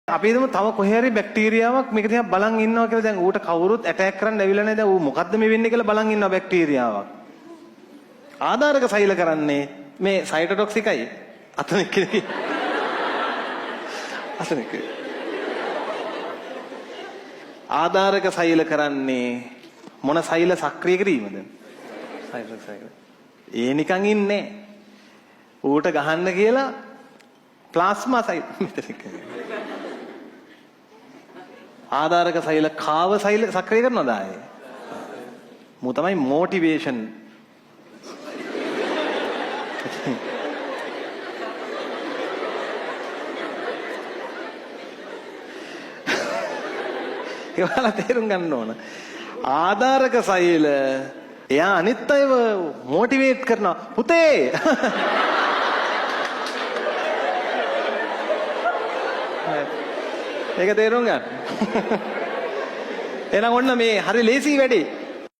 අපි හිතමු තව කොහේ හරි බැක්ටීරියාවක් මේක දිහා බලන් ඉන්නවා කියලා. දැන් ඌට කවුරුත් ඇටැක් කරන්න ඇවිල්ලා නැහැ. දැන් ඌ මොකද්ද මේ වෙන්නේ කියලා බලන් ඉන්නවා බැක්ටීරියාවක්. ආධාරක සෛල කරන්නේ මේ සයිටොටොක්සිකයි. අතන කෙනෙක්. අතන කෙනෙක්. ආධාරක සෛල කරන්නේ මොන සෛල සක්‍රිය කිරීමද? සයිටොටොක්සික සෛල. ඒ නිකන් ඉන්නේ. ඌට ගහන්න කියලා ප්ලාස්මා සෛල මෙතන. ආධාරක සෛල කාව සෛල සක්‍රිය කරනවද ආයේ? මෝ තමයි මොටිවේෂන්. ඒවල තේරුම් ගන්න ඕන. ආධාරක සෛල එයා අනිත් අයව මොටිවේට් කරනවා. පුතේ ඒක තේරුම් ගන්න. එහෙනම් ඔන්න මේ හරි ලේසි වැඩේ.